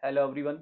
Hello everyone.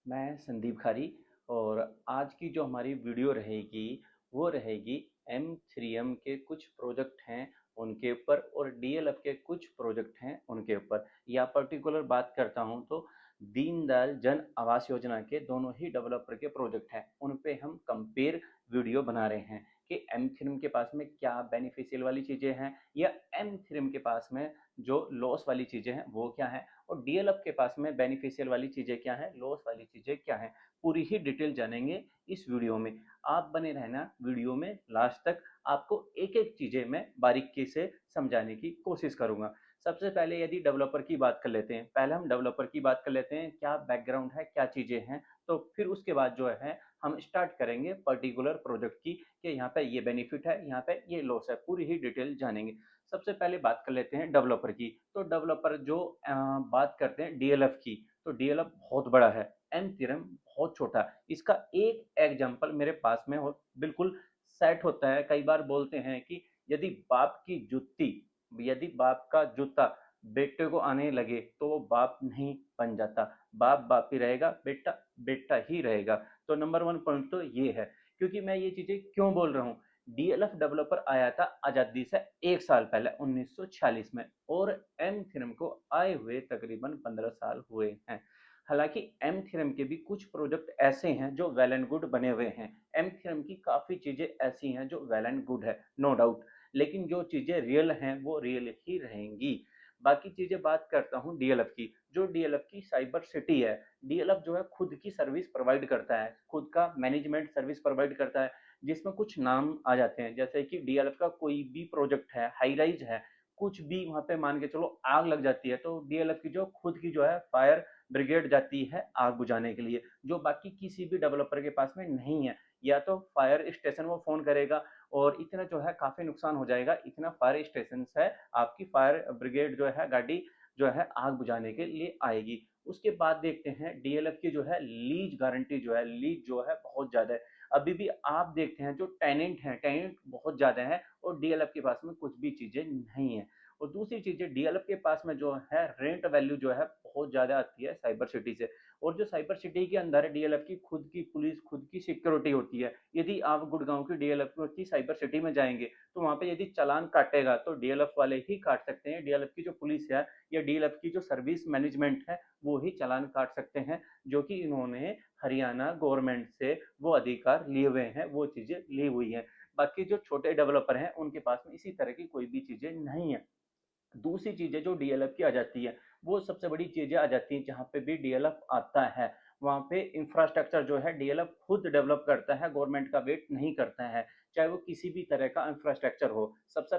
मैं संदीप खारी। और आज की जो हमारी वीडियो रहेगी वो रहेगी M3M के कुछ प्रोजेक्ट हैं उनके ऊपर और DLF के कुछ प्रोजेक्ट हैं उनके ऊपर। या पर्टिकुलर बात करता हूं तो दीनदयाल जन आवास योजना के दोनों ही डेवलपर के प्रोजेक्ट हैं, उन पे हम कंपेयर वीडियो बना रहे हैं कि M3M के पास में क्या बेनिफिशियल वाली चीज़ें हैं या M3M के पास में जो लॉस वाली चीज़ें हैं वो क्या है, और DLF के पास में बेनिफिशियल वाली चीज़ें क्या हैं, लॉस वाली चीज़ें क्या हैं। पूरी ही डिटेल जानेंगे इस वीडियो में। आप बने रहना वीडियो में लास्ट तक। आपको एक एक चीज़ें मैं बारीकी से समझाने की कोशिश करूंगा। सबसे पहले यदि डेवलपर की बात कर लेते हैं, पहले हम डेवलपर की बात कर लेते हैं, क्या बैकग्राउंड है, क्या चीज़ें हैं। तो फिर उसके बाद जो है हम स्टार्ट करेंगे पर्टिकुलर प्रोजेक्ट की कि यहाँ पे ये बेनिफिट है, यहाँ पे ये लॉस है, पूरी ही डिटेल जानेंगे। सबसे पहले बात कर लेते हैं डेवलपर की। तो डेवलपर जो बात करते हैं डीएलएफ की, तो डीएलएफ बहुत बड़ा है, एम थ्योरम बहुत छोटा। इसका एक एग्जांपल मेरे पास में हो बिल्कुल सेट होता है। कई बार बोलते हैं कि यदि बाप की जुत्ती, यदि बाप का जूता बेटे को आने लगे तो वो बाप नहीं बन जाता। बाप बाप ही रहेगा, बेटा बेटा ही रहेगा। तो नंबर वन पॉइंट तो ये है। क्योंकि मैं ये चीजें क्यों बोल रहा हूँ, डीएलएफ डेवलपर आया था आजादी से 1 साल पहले 1946 में, और एम थ्योरम को आए हुए तकरीबन 15 साल हुए हैं। हालांकि एम थ्योरम के भी कुछ प्रोजेक्ट ऐसे हैं जो वेल एंड गुड बने हुए हैं। एम थ्योरम की काफी चीजें ऐसी हैं जो वेल एंड गुड है, नो डाउट। लेकिन जो चीजें रियल हैं वो रियल ही रहेंगी। बाकी चीजें बात करता हूँ डीएलएफ की। जो डीएलएफ की साइबर सिटी है, डीएलएफ जो है खुद की सर्विस प्रोवाइड करता है, खुद का मैनेजमेंट सर्विस प्रोवाइड करता है, जिसमें कुछ नाम आ जाते हैं। जैसे कि डीएलएफ का कोई भी प्रोजेक्ट है, हाई राइज है, कुछ भी वहां पे मान के चलो आग लग जाती है तो डीएलएफ की जो खुद की जो है फायर ब्रिगेड जाती है आग बुझाने के लिए, जो बाकी किसी भी डेवलपर के पास में नहीं है। या तो फायर स्टेशन वो फोन करेगा और इतना जो है काफी नुकसान हो जाएगा, इतना फायर स्टेशन है, आपकी फायर ब्रिगेड जो है गाड़ी जो है आग बुझाने के लिए आएगी। उसके बाद देखते हैं डीएलएफ की जो है लीज गारंटी, जो है लीज जो है बहुत ज्यादा है। अभी भी आप देखते हैं जो टेनेंट हैं, टेनेंट बहुत ज्यादा है और डीएलएफ के पास में कुछ भी चीजें नहीं है। और दूसरी चीजें डीएलएफ के पास में जो है रेंट वैल्यू जो है बहुत ज्यादा आती है साइबर सिटी से। और जो साइबर सिटी के अंदर है डीएलएफ की खुद की पुलिस, खुद की सिक्योरिटी होती है। यदि आप गुड़गांव की डीएलएफ की साइबर सिटी में जाएंगे तो वहां पे यदि चालान काटेगा तो डीएलएफ वाले ही काट सकते हैं। डीएलएफ की जो पुलिस है या डीएलएफ की जो सर्विस मैनेजमेंट है वो ही चालान काट सकते हैं, जो कि इन्होंने हरियाणा गवर्नमेंट से वो अधिकार लिए हुए हैं, वो चीजें ली हुई हैं। बाकी जो छोटे डेवलपर हैं उनके पास में इसी तरह की कोई भी चीजें नहीं है। दूसरी चीजें जो डीएलएफ की आ जाती है, वो सबसे बड़ी चीजें आ जाती हैं जहाँ पे भी डीएलएफ आता है वहाँ पे इंफ्रास्ट्रक्चर जो है डीएलएफ खुद डेवलप करता है, गवर्नमेंट का वेट नहीं करता है। चाहे वो किसी भी तरह का इंफ्रास्ट्रक्चर हो। सबसे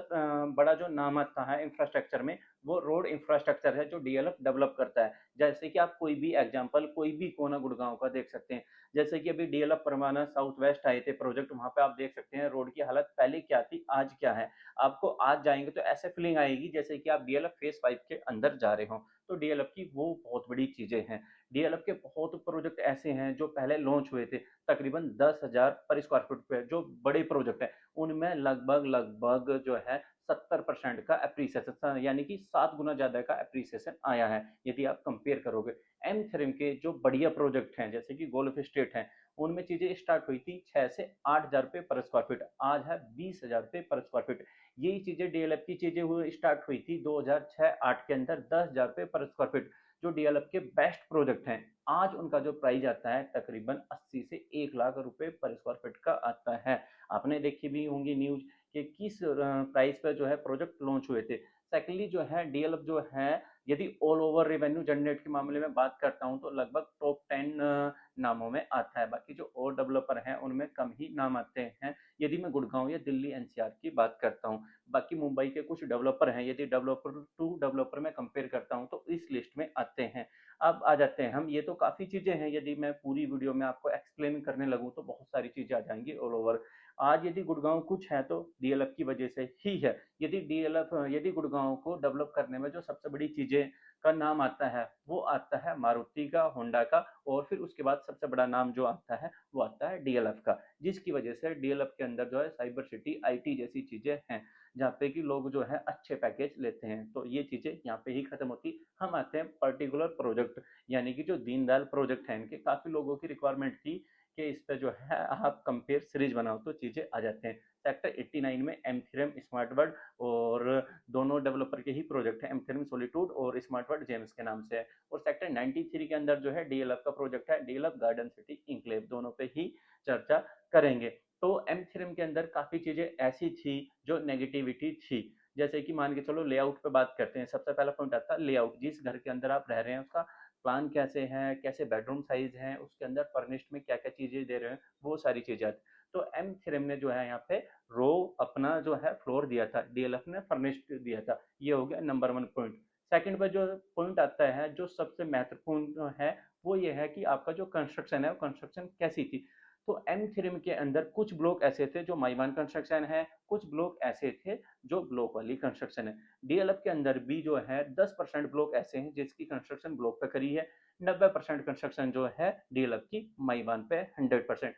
बड़ा जो नाम आता है इंफ्रास्ट्रक्चर में वो रोड इंफ्रास्ट्रक्चर है जो डीएलएफ डेवलप करता है। जैसे कि आप कोई भी एग्जाम्पल कोई भी कोना गुड़गांव का देख सकते हैं। जैसे कि अभी डीएलएफ परवाना साउथ वेस्ट आए थे प्रोजेक्ट, वहां पे आप देख सकते हैं रोड की हालत पहले क्या थी आज क्या है। आपको आज जाएंगे तो ऐसे फीलिंग आएगी जैसे कि आप डीएलएफ फेस 5 के अंदर जा रहे हो। तो डीएलएफ की वो बहुत बड़ी चीजें हैं। डीएलएफ के बहुत प्रोजेक्ट ऐसे हैं जो पहले लॉन्च हुए थे तकरीबन 10,000 पर स्क्वायर फुट पे, जो बड़े प्रोजेक्ट है उनमें लगभग लगभग जो है 70% का अप्रिसिएशन, यानी कि 7 गुना ज्यादा का अप्रिसिएशन आया है यदि आप कंपेयर करोगे। एम थ्रिम के जो बढ़िया प्रोजेक्ट हैं जैसे कि गोल्फ स्टेट है, उनमें चीजें स्टार्ट हुई थी 6 से 8 हजार रुपये पर स्क्वायर फीट, आज है 20 हजार रुपये पर स्क्वायर फीट। यही चीजें डीएलएफ की चीजें हुई स्टार्ट हुई थी 2006-8 के अंदर 10 हजार रुपये पर स्क्वायर फीट। जो डीएलएफ के बेस्ट प्रोजेक्ट हैं आज उनका जो प्राइस आता है तकरीबन 80 से 1 लाख रुपए पर स्क्वायर फीट का आता है। आपने देखी भी होंगी न्यूज कि किस प्राइस पर जो है प्रोजेक्ट लॉन्च हुए थे। सेकेंडली जो है डीएलएफ जो है, यदि ऑल ओवर रेवेन्यू जनरेट के मामले में बात करता हूं तो लगभग टॉप 10 नामों में आता है। बाकी जो और डेवलपर हैं उनमें कम ही नाम आते हैं यदि मैं गुड़गांव या दिल्ली एनसीआर की बात करता हूं। बाकी मुंबई के कुछ डेवलपर हैं, यदि डेवलपर टू डेवलपर में कंपेयर करता हूं तो इस लिस्ट में आते हैं। अब आ जाते हैं हम, ये तो काफी चीजें हैं, यदि मैं पूरी वीडियो में आपको एक्सप्लेन करने लगूं तो बहुत सारी चीजें आ जाएंगी ऑल ओवर। आज यदि गुड़गांव कुछ है तो डीएलएफ की वजह से ही है। यदि गुड़गांव को डेवलप करने में जो सबसे बड़ी चीजें का नाम आता है वो आता है मारुति का, होंडा का, और फिर उसके बाद सबसे बड़ा नाम जो आता है वो आता है डीएलएफ का, जिसकी वजह से डीएलएफ के अंदर जो है साइबर सिटी, आईटी जैसी चीजें हैं जहाँ पे कि लोग जो है अच्छे पैकेज लेते हैं। तो ये चीजें यहाँ पे ही खत्म होती। हम आते हैं पर्टिकुलर प्रोजेक्ट, यानी कि जो दीनदयाल प्रोजेक्ट है, इनके काफी लोगों की रिक्वायरमेंट थी कि इस पे जो है आप कंपेयर सीरीज बनाओ तो चीजें आ जाते हैं। सेक्टर 89 में एमथीरियम, स्मार्ट वर्ड, और दोनों डेवलपर के ही प्रोजेक्ट है, एमथीरियम सॉलिट्यूड और स्मार्ट वर्ड जेम्स के नाम से है। और सेक्टर 93 के अंदर जो है डीएलएफ का प्रोजेक्ट है, डीएलएफ गार्डन सिटी इंक्लेव, दोनों पे ही चर्चा करेंगे। तो एमथीरियम के अंदर काफी चीजें ऐसी थी जो नेगेटिविटी थी, जैसे कि मान के चलो लेआउट पे बात करते हैं। सबसे पहला पॉइंट आता है लेआउट, जिस घर के अंदर आप रह रहे हैं उसका प्लान कैसे है, कैसे बेडरूम साइज है, उसके अंदर फर्निश्ड में क्या क्या चीजें दे रहे हैं, वो सारी चीजें आती। तो एम थ्रीम ने जो है यहाँ पे रो अपना जो है फ्लोर दिया था, डीएलएफ ने फर्निश्ड दिया था। ये हो गया नंबर 1 पॉइंट। सेकंड पर जो पॉइंट आता है जो सबसे महत्वपूर्ण है वो ये है कि आपका जो कंस्ट्रक्शन है वो कंस्ट्रक्शन कैसी थी। तो एम थ्रीम के अंदर कुछ ब्लॉक ऐसे थे जो माइवान कंस्ट्रक्शन है, कुछ ब्लॉक ऐसे थे जो ब्लॉक वाली कंस्ट्रक्शन है। डीएलएफ के अंदर भी जो है 10% ब्लॉक ऐसे हैं जिसकी कंस्ट्रक्शन ब्लॉक पे करी है, 90% कंस्ट्रक्शन जो है डीएलएफ की माइवान पे 100%।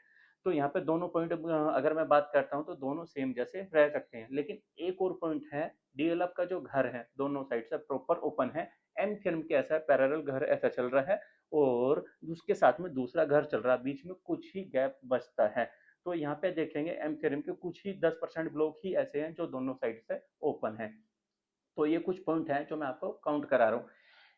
तो यहाँ पे दोनों पॉइंट अगर मैं बात करता हूँ तो दोनों सेम जैसे रह सकते हैं, लेकिन एक और पॉइंट है, डीएलएफ का जो घर है दोनों साइड से प्रॉपर ओपन है। एम फिल्म के ऐसा पैरेलल घर ऐसा चल रहा है और उसके साथ में दूसरा घर चल रहा है, बीच में कुछ ही गैप बचता है। तो यहाँ पे देखेंगे एम फिल्म के कुछ ही 10% ब्लॉक ही ऐसे हैं जो दोनों साइड से ओपन है। तो ये कुछ पॉइंट हैं जो मैं आपको काउंट करा रहा हूँ।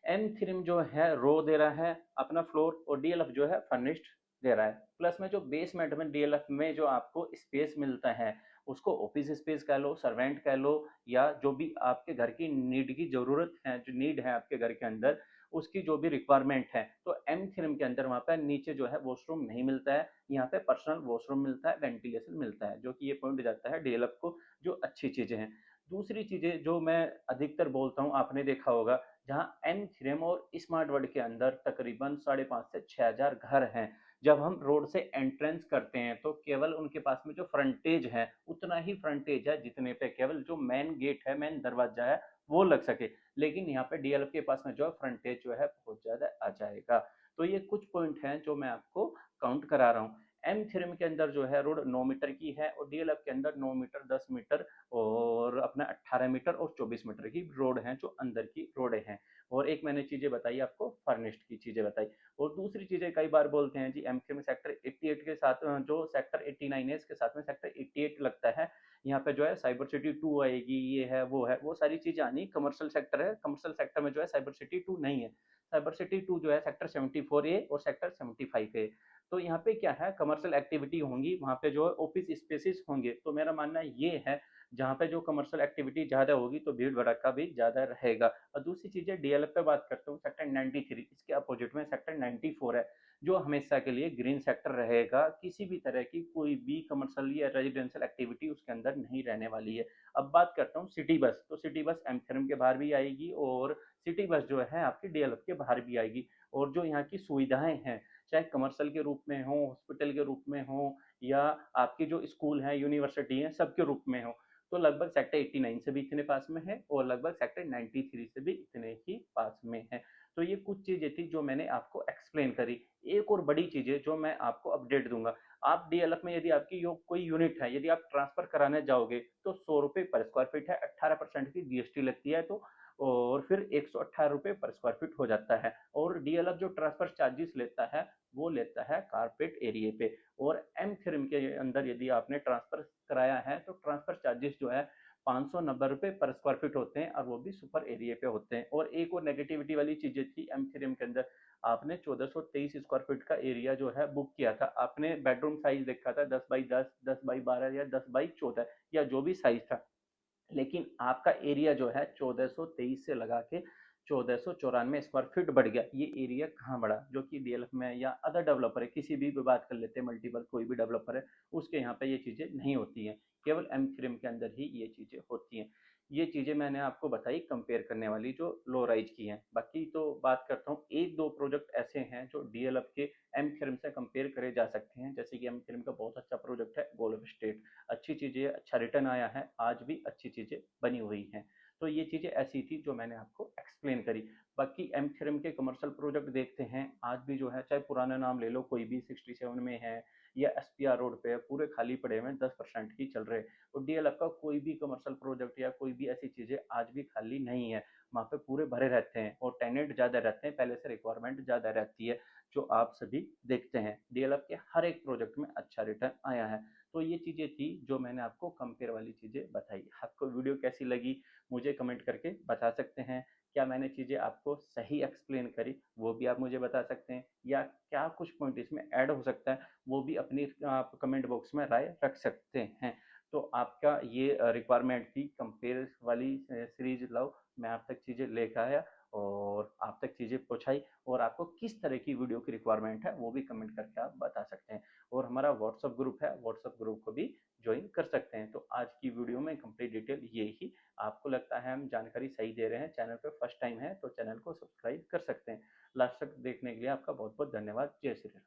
एम थ्रीम जो है रो दे रहा है अपना फ्लोर, और डीएलएफ जो है फर्निश्ड दे रहा है। प्लस में जो बेसमेंट में डीएलएफ में जो आपको स्पेस मिलता है उसको ऑफिस स्पेस कह लो, सर्वेंट कह लो, या जो भी आपके घर की नीड की जरूरत है, जो नीड है आपके घर के अंदर उसकी जो भी रिक्वायरमेंट है, तो एम थ्रीम के अंदर वहाँ पर नीचे जो है वॉशरूम नहीं मिलता है, यहाँ पे पर्सनल वॉशरूम मिलता है, वेंटिलेशन मिलता है, जो कि ये पॉइंट जाता है डीएलएफ को, जो अच्छी चीजें हैं। दूसरी चीजें जो मैं अधिकतर बोलता हूँ आपने देखा होगा, जहाँ एम थ्रीम और स्मार्ट वर्ल्ड के अंदर तकरीबन 5,500 से 6,000 घर हैं। जब हम रोड से एंट्रेंस करते हैं तो केवल उनके पास में जो फ्रंटेज है उतना ही फ्रंटेज है जितने पे केवल जो मेन गेट है, मेन दरवाजा है वो लग सके, लेकिन यहाँ पे डीएलएफ के पास में जो है फ्रंटेज जो है बहुत ज्यादा आ जाएगा। तो ये कुछ पॉइंट हैं जो मैं आपको काउंट करा रहा हूँ। एम थ्रीम के अंदर जो है रोड 9 मीटर की है और डीएलएफ के अंदर 9 मीटर, 10 मीटर और अपना 18 मीटर और 24 मीटर की रोड हैं जो अंदर की रोडें हैं। और एक मैंने चीजें बताई आपको, फर्निश्ड की चीजें बताई। और दूसरी चीजें कई बार बोलते हैं जी एमके में सेक्टर 88 के साथ जो सेक्टर 89 है इसके साथ में सेक्टर 88 लगता है, यहाँ पे जो है साइबर सिटी 2 आएगी, ये है वो है, वो सारी चीजें आनी। कमर्शियल सेक्टर है, कमर्शियल सेक्टर में जो है साइबर सिटी 2 नहीं है। साइबर सिटी 2 जो है सेक्टर 74A और सेक्टर 75A। तो यहाँ पे क्या है, कमर्शियल एक्टिविटी होंगी, वहाँ पे जो है ऑफिस स्पेसिस होंगे। तो मेरा मानना ये है जहाँ पे जो कमर्शियल एक्टिविटी ज्यादा होगी तो भीड़ भड़का भी ज्यादा रहेगा। और दूसरी चीज है डीएलएफ पे बात करता हूँ, सेक्टर 93, इसके अपोजिट में सेक्टर 94 है जो हमेशा के लिए ग्रीन सेक्टर रहेगा। किसी भी तरह की कोई भी कमर्शियल या रेजिडेंशियल एक्टिविटी उसके अंदर नहीं रहने वाली है। अब बात करता हूँ सिटी बस, तो सिटी बस एमथरम के बाहर भी आएगी और सिटी बस जो है आपकी डीएलएफ के बाहर भी आएगी। और जो यहाँ की सुविधाएं हैं, चाहे कमर्शियल के रूप में हो, हॉस्पिटल के रूप में हो, या आपकी जो स्कूल है, यूनिवर्सिटी है, सबके रूप में हो, तो लगभग सेक्टर 89 से भी इतने पास में है और लगभग सेक्टर 93 से भी इतने ही पास में है। तो ये कुछ चीजें थी जो मैंने आपको एक्सप्लेन करी। एक और बड़ी चीजें जो मैं आपको अपडेट दूंगा, आप डीएलएफ में यदि आपकी कोई यूनिट है, यदि आप ट्रांसफर कराने जाओगे तो 100 रुपये पर स्क्वायर फीट है, 18% की जीएसटी लगती है, तो और फिर 118 रुपये पर स्क्वायर फीट हो जाता है। और डीएलएफ जो ट्रांसफर चार्जेस लेता है वो लेता है कारपेट एरिया पे। और एम थ्रीम के अंदर यदि आपने ट्रांसफर कराया है तो ट्रांसफर चार्जेस जो है 590 रुपये पर स्क्वायर फीट होते हैं और वो भी सुपर एरिया पे होते हैं। और एक और नेगेटिविटी वाली चीजें थी एम थ्रीम के अंदर, आपने 1423 स्क्वायर फीट का एरिया जो है बुक किया था, आपने बेडरूम साइज देखा था 10x10, 10x12 या 10x14 या जो भी साइज था, लेकिन आपका एरिया जो है 1423 से लगा के 1494 स्क्वायर फीट बढ़ गया। ये एरिया कहाँ बढ़ा, जो कि डीएलएफ में या अदर डेवलपर है, किसी भी बात कर लेते हैं, मल्टीपल कोई भी डेवलपर है उसके यहाँ पे ये चीजें नहीं होती हैं, केवल एम थ्रीम के अंदर ही ये चीजें होती हैं। ये चीजें मैंने आपको बताई कंपेयर करने वाली जो लो राइज की हैं। बाकी तो बात करता हूँ, एक दो प्रोजेक्ट ऐसे हैं जो डीएलएफ के एम थ्रीम से कंपेयर करे जा सकते हैं, जैसे कि एम थ्रीम का बहुत अच्छा प्रोजेक्ट है गोल्फ स्टेट, अच्छी चीजें, अच्छा रिटर्न आया है, आज भी अच्छी चीजें बनी हुई हैं। तो ये चीज़ें ऐसी थी जो मैंने आपको एक्सप्लेन करी। बाकी एम थ्योरम के कमर्शियल प्रोजेक्ट देखते हैं आज भी जो है, चाहे पुराना नाम ले लो, कोई भी 67 में है या एसपीआर रोड पे है, पूरे खाली पड़े हुए हैं, 10% ही चल रहे हैं। और डीएलएफ का कोई भी कमर्शियल प्रोजेक्ट या कोई भी ऐसी चीज़ें आज भी खाली नहीं है, वहाँ पे पूरे भरे रहते हैं और टेनेंट ज़्यादा रहते हैं, पहले से रिक्वायरमेंट ज़्यादा रहती है, जो आप सभी देखते हैं। डीएलएफ के हर एक प्रोजेक्ट में अच्छा रिटर्न आया है। तो ये चीज़ें थी जो मैंने आपको कंपेयर वाली चीज़ें बताई। आपको वीडियो कैसी लगी मुझे कमेंट करके बता सकते हैं। क्या मैंने चीज़ें आपको सही एक्सप्लेन करी वो भी आप मुझे बता सकते हैं, या क्या कुछ पॉइंट इसमें ऐड हो सकता है वो भी अपनी आप कमेंट बॉक्स में राय रख सकते हैं। तो आपका ये रिक्वायरमेंट थी कंपेयर वाली सीरीज लाओ, मैं आप तक चीज़ें लेकर आया और आप तक चीज़ें पहुँचाई। और आपको किस तरह की वीडियो की रिक्वायरमेंट है वो भी कमेंट करके आप बता सकते हैं। और हमारा व्हाट्सअप ग्रुप है, व्हाट्सअप ग्रुप को भी ज्वाइन कर सकते हैं। तो आज की वीडियो में कंप्लीट डिटेल ये ही। आपको लगता है हम जानकारी सही दे रहे हैं, चैनल पे फर्स्ट टाइम है तो चैनल को सब्सक्राइब कर सकते हैं। लास्ट तक देखने के लिए आपका बहुत बहुत धन्यवाद। जय श्री राम।